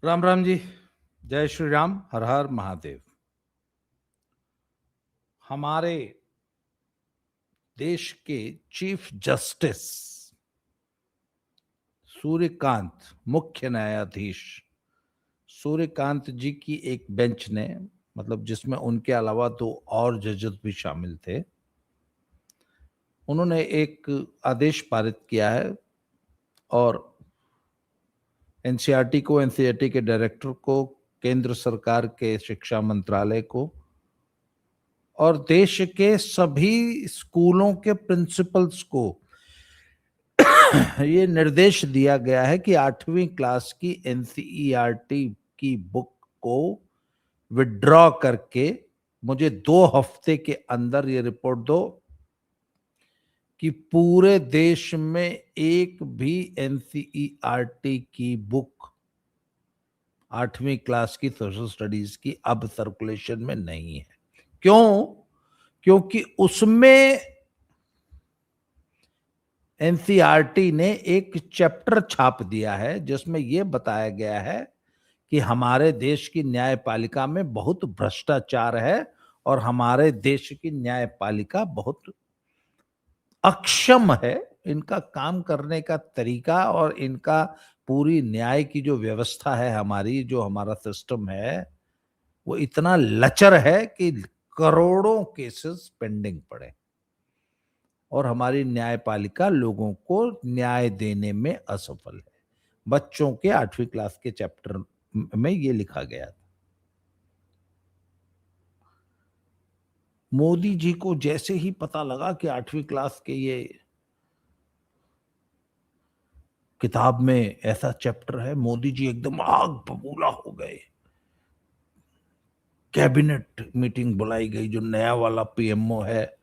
राम राम जी। जय श्री राम। हर हर महादेव। हमारे देश के चीफ जस्टिस सूर्यकांत, मुख्य न्यायाधीश सूर्यकांत जी की एक बेंच ने, मतलब जिसमें उनके अलावा दो और जजेस भी शामिल थे, उन्होंने एक आदेश पारित किया है और एनसीईआरटी को, एनसीईआरटी के डायरेक्टर को, केंद्र सरकार के शिक्षा मंत्रालय को और देश के सभी स्कूलों के प्रिंसिपल्स को ये निर्देश दिया गया है कि 8वीं क्लास की एनसीईआरटी की बुक को विड्रॉ करके मुझे 2 हफ्ते के अंदर ये रिपोर्ट दो कि पूरे देश में एक भी एनसीईआरटी की बुक 8वीं क्लास की सोशल स्टडीज की अब सर्कुलेशन में नहीं है। क्यों? क्योंकि उसमें एनसीईआरटी ने एक चैप्टर छाप दिया है जिसमें यह बताया गया है कि हमारे देश की न्यायपालिका में बहुत भ्रष्टाचार है और हमारे देश की न्यायपालिका बहुत अक्षम है। इनका काम करने का तरीका और इनका पूरी न्याय की जो व्यवस्था है, हमारी जो हमारा सिस्टम है, वो इतना लचर है कि करोड़ों केसेस पेंडिंग पड़े और हमारी न्यायपालिका लोगों को न्याय देने में असफल है। बच्चों के 8वीं क्लास के चैप्टर में ये लिखा गया था। मोदी जी को जैसे ही पता लगा कि 8वीं क्लास के ये किताब में ऐसा चैप्टर है, मोदी जी एकदम आग बबूला हो गए। कैबिनेट मीटिंग बुलाई गई। जो नया वाला पीएमओ है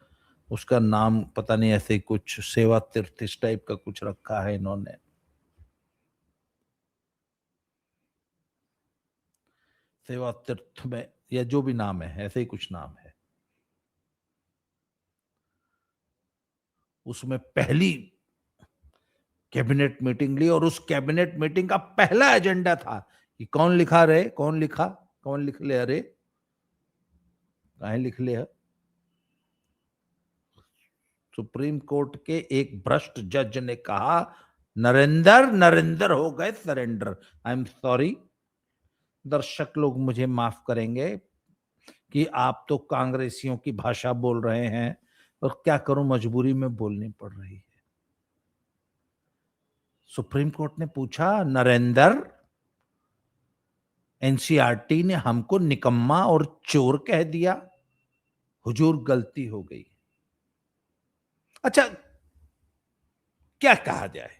उसका नाम पता नहीं, ऐसे कुछ सेवा तीर्थ इस टाइप का कुछ रखा है इन्होंने। सेवा तीर्थ में या जो भी नाम है, ऐसे ही कुछ नाम है। उसमें पहली कैबिनेट मीटिंग ली और उस कैबिनेट मीटिंग का पहला एजेंडा था कि कौन लिखा रे, कौन लिखा, कौन लिख ले, अरे कहीं लिख ले। सुप्रीम कोर्ट के एक भ्रष्ट जज ने कहा, नरेंद्र नरेंद्र हो गए सरेंडर। आई एम सॉरी, दर्शक लोग मुझे माफ करेंगे कि आप तो कांग्रेसियों की भाषा बोल रहे हैं और क्या करूं, मजबूरी में बोलनी पड़ रही है। सुप्रीम कोर्ट ने पूछा, नरेंद्र, एनसीईआरटी ने हमको निकम्मा और चोर कह दिया। हुजूर गलती हो गई। अच्छा, क्या कहा जाए?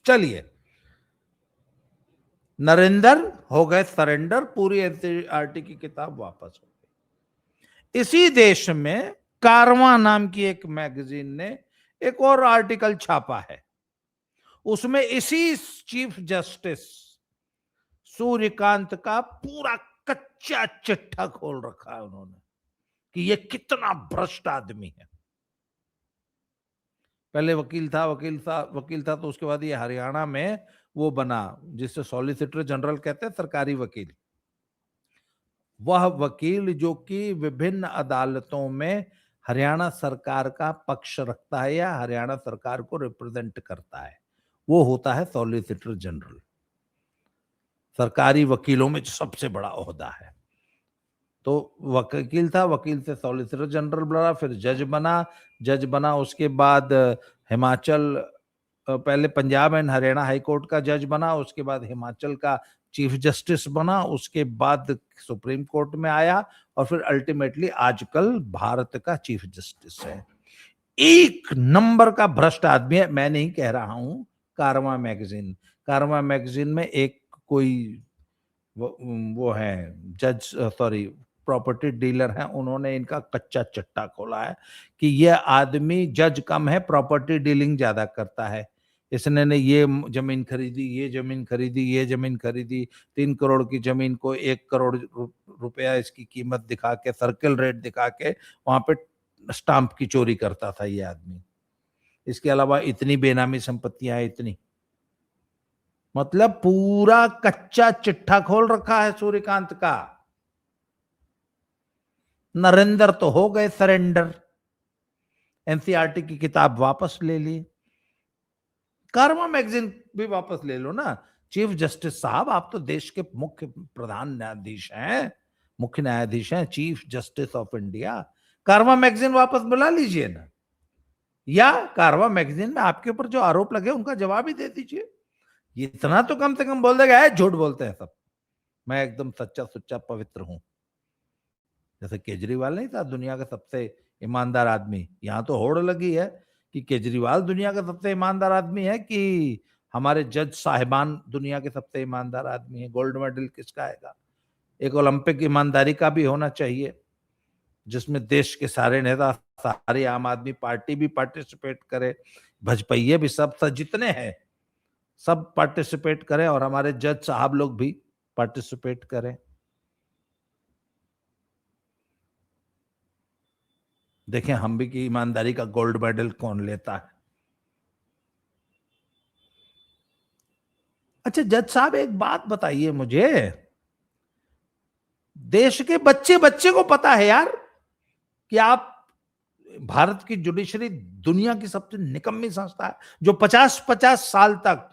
चलिए, नरेंद्र हो गए सरेंडर, पूरी एनसीईआरटी की किताब वापस हो गई। इसी देश में कारवां नाम की एक मैगजीन ने एक और आर्टिकल छापा है। उसमें इसी चीफ जस्टिस सूर्यकांत का पूरा कच्चा चिट्ठा खोल रखा है उन्होंने कि यह कितना भ्रष्ट आदमी है। पहले वकील था तो उसके बाद ये हरियाणा में वो बना जिससे सॉलिसिटर जनरल कहते हैं, सरकारी वकील। वह वकील जो कि विभिन्न अदालतों में हरियाणा सरकार का पक्ष रखता है या हरियाणा सरकार को रिप्रेजेंट करता है, वो होता है सॉलिसिटर जनरल। सरकारी वकीलों में सबसे बड़ा ओहदा है। तो वकील था, वकील से सॉलिसिटर जनरल बना, फिर जज बना उसके बाद हिमाचल, पहले Punjab and Haryana high court का जज बना, उसके बाद हिमाचल का चीफ जस्टिस बना, उसके बाद सुप्रीम कोर्ट में आया और फिर अल्टीमेटली आजकल भारत का चीफ जस्टिस है। एक नंबर का भ्रष्ट आदमी है। मैं नहीं कह रहा हूं, कारवां मैगजीन में एक कोई वो है जज, सॉरी, प्रॉपर्टी डीलर हैं, उन्होंने इनका कच्चा चट्टा खोला है कि यह आदमी जज कम है, प्रॉपर्टी डीलिंग ज्यादा करता है। इसने ने ये जमीन खरीदी, ये जमीन खरीदी, ये जमीन खरीदी, 3 करोड़ की जमीन को 1 करोड़ रुपया इसकी कीमत दिखा के, सर्किल रेट दिखा के वहां पे स्टाम्प की चोरी करता था ये आदमी। इसके अलावा इतनी बेनामी संपत्तियां हैं, इतनी। मतलब पूरा कच्चा चिट्ठा खोल रखा है सूर्यकांत का। नरेंद्र तो हो गए सरेंडर, एनसीईआरटी की किताब वापस ले ली, कर्मा मैगजीन भी वापस ले लो ना। चीफ जस्टिस साहब, आप तो देश के मुख्य प्रधान न्यायाधीश हैं, मुख्य न्यायाधीश हैं, chief justice of India. Karma magazine वापस बुला लीजिए ना, या कर्मा मैगजीन में आपके ऊपर जो आरोप लगे उनका जवाब ही दे दीजिए। इतना तो कम से कम बोल देगा, झूठ बोलते हैं सब, मैं एकदम सच्चा सुच्चा पवित्र हूं। जैसे केजरीवाल नहीं था दुनिया का सबसे ईमानदार आदमी, यहां तो होड़ लगी है कि केजरीवाल दुनिया का सबसे ईमानदार आदमी है कि हमारे जज साहिबान दुनिया के सबसे ईमानदार आदमी है। गोल्ड मेडल किसका आएगा? एक ओलंपिक ईमानदारी का भी होना चाहिए, जिसमें देश के सारे नेता, सारी आम आदमी पार्टी भी पार्टिसिपेट करे, भजपैये भी, सब जितने हैं सब पार्टिसिपेट करें, और हमारे जज साहब लोग भी पार्टिसिपेट करें। देखें हम भी कि ईमानदारी का गोल्ड मेडल कौन लेता है। अच्छा जज साहब, एक बात बताइए मुझे, देश के बच्चे बच्चे को पता है यार कि आप, भारत की जुडिशरी दुनिया की सबसे निकम्मी संस्था है, जो 50-50 साल तक,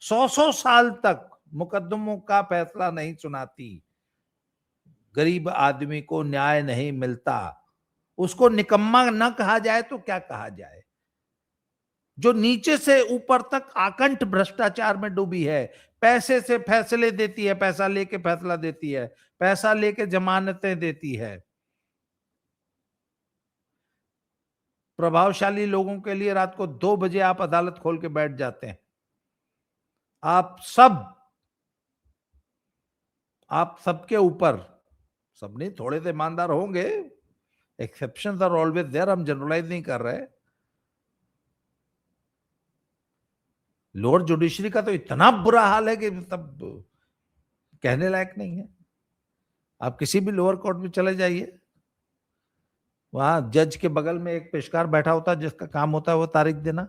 100-100 साल तक मुकदमों का फैसला नहीं सुनाती। गरीब आदमी को न्याय नहीं मिलता, उसको निकम्मा न कहा जाए तो क्या कहा जाए? जो नीचे से ऊपर तक आकंठ भ्रष्टाचार में डूबी है, पैसे से फैसले देती है, पैसा लेके फैसला देती है, पैसा लेके जमानतें देती है, प्रभावशाली लोगों के लिए रात को 2 बजे आप अदालत खोल के बैठ जाते हैं। आप सबके ऊपर, सब नहीं, थोड़े से ईमानदार होंगे, एक्सेप्शंस आर ऑलवेज देयर, हम जनरलाइज नहीं कर रहे। लोअर जुडिशरी का तो इतना बुरा हाल है कि सब कहने लायक नहीं है। आप किसी भी लोअर कोर्ट में चले जाइए, वहां जज के बगल में एक पेशकार बैठा होता है जिसका काम होता है वो तारीख देना।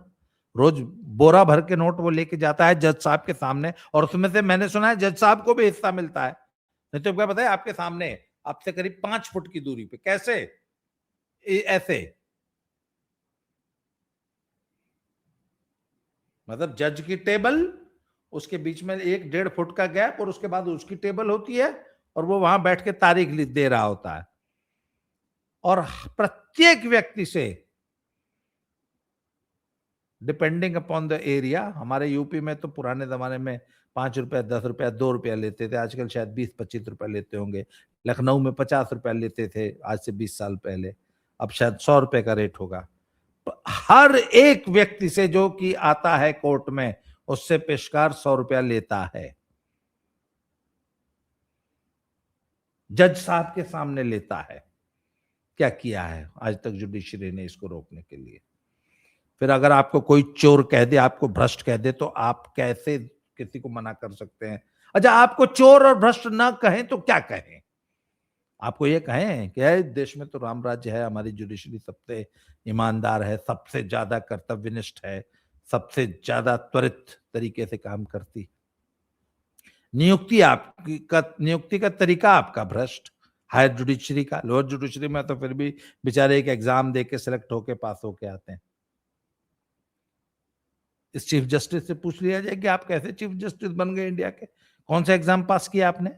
रोज बोरा भर के नोट वो लेके जाता है जज साहब के सामने, और उसमें से मैंने सुना है जज साहब को भी हिस्सा मिलता है। नहीं तो क्या बताए, आपके सामने, आपसे करीब 5 फुट की दूरी पे, कैसे? ऐसे, मतलब जज की टेबल, उसके बीच में 1-1.5 फुट का गैप, और उसके बाद उसकी टेबल होती है, और वो वहां बैठ के तारीख दे रहा होता है। और प्रत्येक व्यक्ति से, डिपेंडिंग अपॉन द एरिया, हमारे यूपी में तो पुराने जमाने में 5 रुपया, 10 रुपया, 2 रुपया लेते थे, आजकल शायद 20-25 रुपया लेते होंगे। लखनऊ में 50 रुपया लेते थे आज से 20 साल पहले, अब शायद 100 रुपए का रेट होगा। हर एक व्यक्ति से जो कि आता है कोर्ट में, उससे पेशकार 100 रुपया लेता है, जज साहब के सामने लेता है। क्या किया है आज तक जुडिशरी ने इसको रोकने के लिए? फिर अगर आपको कोई चोर कह दे, आपको भ्रष्ट कह दे, तो आप कैसे किसी को मना कर सकते हैं? अच्छा, आपको चोर और भ्रष्ट ना कहें तो क्या कहें? आपको ये कहें कि देश में तो राम राज्य है, हमारी जुडिशरी सबसे ईमानदार है, सबसे ज्यादा कर्तव्यनिष्ठ है, सबसे ज्यादा त्वरित तरीके से काम करती। नियुक्ति का तरीका आपका भ्रष्ट। हायर जुडिशरी का, लोअर जुडिशरी में तो फिर भी बेचारे एक एग्जाम दे के सिलेक्ट होके पास होके आते हैं। इस चीफ जस्टिस से पूछ लिया जाए कि आप कैसे चीफ जस्टिस बन गए इंडिया के, कौन सा एग्जाम पास किया आपने?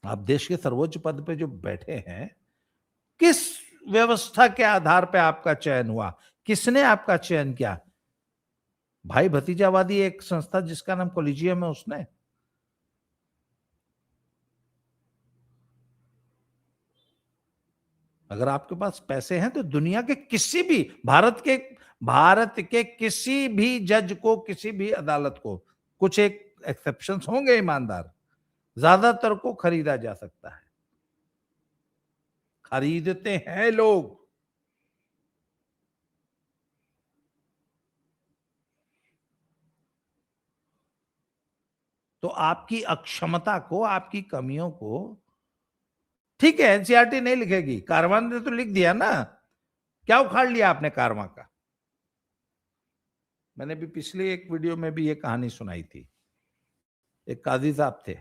आप देश के सर्वोच्च पद पे जो बैठे हैं, किस व्यवस्था के आधार पे आपका चयन हुआ? किसने आपका चयन किया? भाई भतीजावादी एक संस्था जिसका नाम कोलिजियम है, उसने? अगर आपके पास पैसे हैं तो दुनिया के किसी भी, भारत के किसी भी जज को, किसी भी अदालत को, कुछ एक एक्सेप्शंस होंगे ईमानदार, ज्यादातर को खरीदा जा सकता है, खरीदते हैं लोग। तो आपकी अक्षमता को, आपकी कमियों को, ठीक है एनसीईआरटी नहीं लिखेगी, कारवां ने तो लिख दिया ना। क्या उखाड़ लिया आपने कारवां का? मैंने भी पिछले एक वीडियो में भी ये कहानी सुनाई थी। एक काजी साहब थे,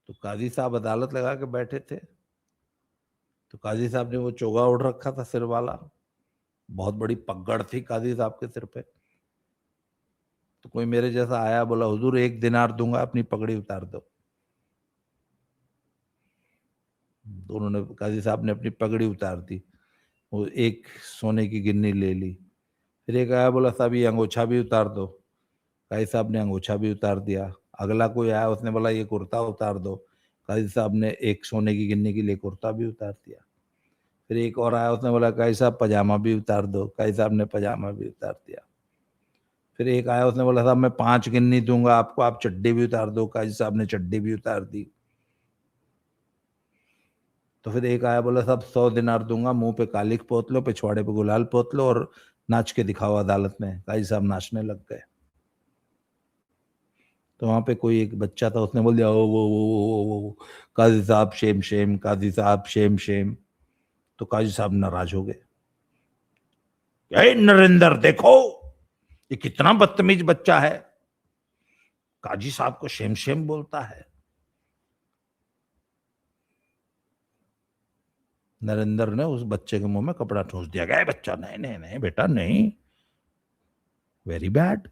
तो काजी साहब अदालत लगा के बैठे थे। तो काजी साहब ने वो चोगा ओढ़ रखा था सिर वाला, बहुत बड़ी पगड़ थी काजी साहब के सिर पे। तो कोई मेरे जैसा आया, बोला हुजूर 1 दिनार दूंगा, अपनी पगड़ी उतार दो। तो उन्होंने, काजी साहब ने अपनी पगड़ी उतार दी, वो एक सोने की गिन्नी ले ली। फिर एक आया, बोला साहब ये अंगोछा भी उतार दो। काजी साहब ने अंगोछा भी उतार दिया। अगला कोई आया, उसने बोला ये कुर्ता उतार दो। काजी साहब ने एक सोने की गिन्नी के लिए कुर्ता भी उतार दिया। फिर एक और आया, उसने बोला काजी साहब पजामा भी उतार दो। काजी साहब ने पजामा भी उतार दिया। फिर एक आया, उसने बोला साहब मैं 5 गिन्नी दूंगा आपको, आप चड्डी भी उतार दो। काजी साहब ने चड्डी भी उतार दी। तो फिर एक आया, बोला साहब 100 दिनार दूंगा, मुंह पे कालिक पोत लो, पिछवाड़े पे गुलाल पोत लो और नाच के दिखाओ अदालत में। काजी साहब नाचने लग गए। तो वहां पे कोई एक बच्चा था, उसने बोल दिया ओ वो काजी साहब शेम शेम, काजी साहब शेम शेम। तो काजी साहब नाराज हो गए। नरेंद्र देखो ये कितना बदतमीज बच्चा है, काजी साहब को शेम शेम बोलता है। नरेंद्र ने उस बच्चे के मुंह में कपड़ा ठूस दिया। गया बच्चा, नहीं नहीं नहीं बेटा नहीं, वेरी बैड,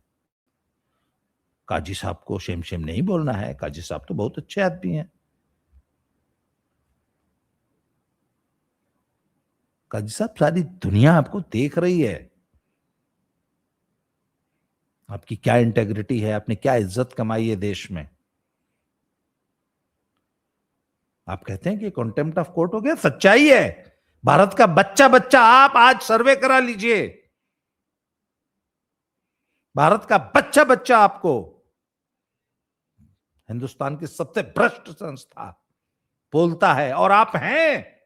काजी साहब को शेम शेम नहीं बोलना है, काजी साहब तो बहुत अच्छे आदमी हैं। काजी साहब सारी दुनिया आपको देख रही है, आपकी क्या इंटेग्रिटी है, आपने क्या इज्जत कमाई है देश में। आप कहते हैं कि कॉन्टेम्प्ट ऑफ कोर्ट हो गया, सच्चाई है। भारत का बच्चा बच्चा, आप आज सर्वे करा लीजिए, भारत का बच्चा बच्चा आपको हिंदुस्तान की सबसे भ्रष्ट संस्था बोलता है, और आप हैं।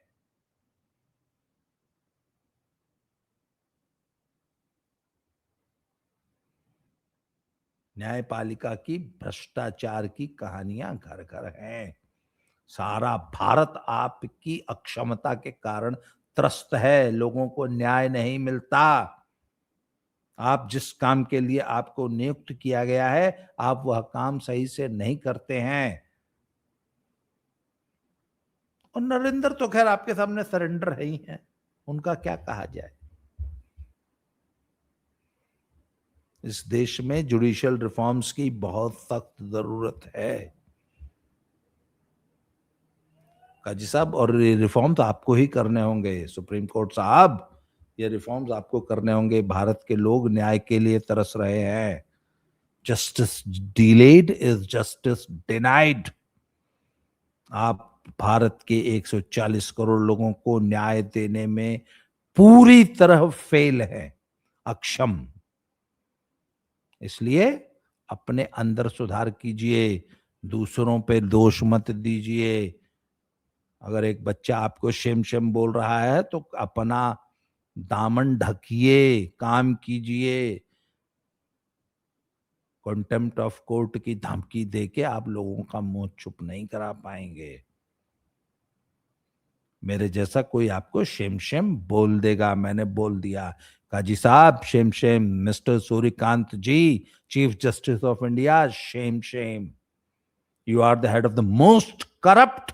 न्यायपालिका की भ्रष्टाचार की कहानियां घर घर हैं। सारा भारत आपकी अक्षमता के कारण त्रस्त है, लोगों को न्याय नहीं मिलता। आप जिस काम के लिए आपको नियुक्त किया गया है, आप वह काम सही से नहीं करते हैं। और नरेंद्र तो खैर आपके सामने सरेंडर है ही है, उनका क्या कहा जाए। इस देश में जुडिशियल रिफॉर्म्स की बहुत सख्त जरूरत है काजी साहब, और ये रिफॉर्म तो आपको ही करने होंगे सुप्रीम कोर्ट साहब, ये रिफॉर्म्स आपको करने होंगे। भारत के लोग न्याय के लिए तरस रहे हैं। Justice delayed is justice denied. आप भारत के 140 करोड़ लोगों को न्याय देने में पूरी तरह फेल है, अक्षम। इसलिए अपने अंदर सुधार कीजिए, दूसरों पे दोष मत दीजिए। अगर एक बच्चा आपको शेम शेम बोल रहा है तो अपना दामन ढकिए, काम कीजिए। कॉन्टेम्प्ट ऑफ कोर्ट की धमकी देके आप लोगों का मुंह चुप नहीं करा पाएंगे। मेरे जैसा कोई आपको शेम शेम बोल देगा, मैंने बोल दिया काजी साहब shame shame, mister Suryakant ji chief justice of India shame shame, you are the head of the most corrupt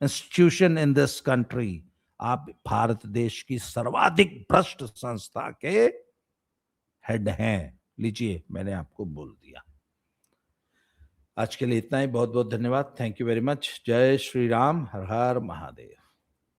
institution in this country. आप भारत देश की सर्वाधिक भ्रष्ट संस्था के हेड हैं। लीजिए मैंने आपको बोल दिया। आज के लिए इतना ही, बहुत बहुत धन्यवाद, थैंक यू वेरी मच। जय श्री राम, हर हर महादेव।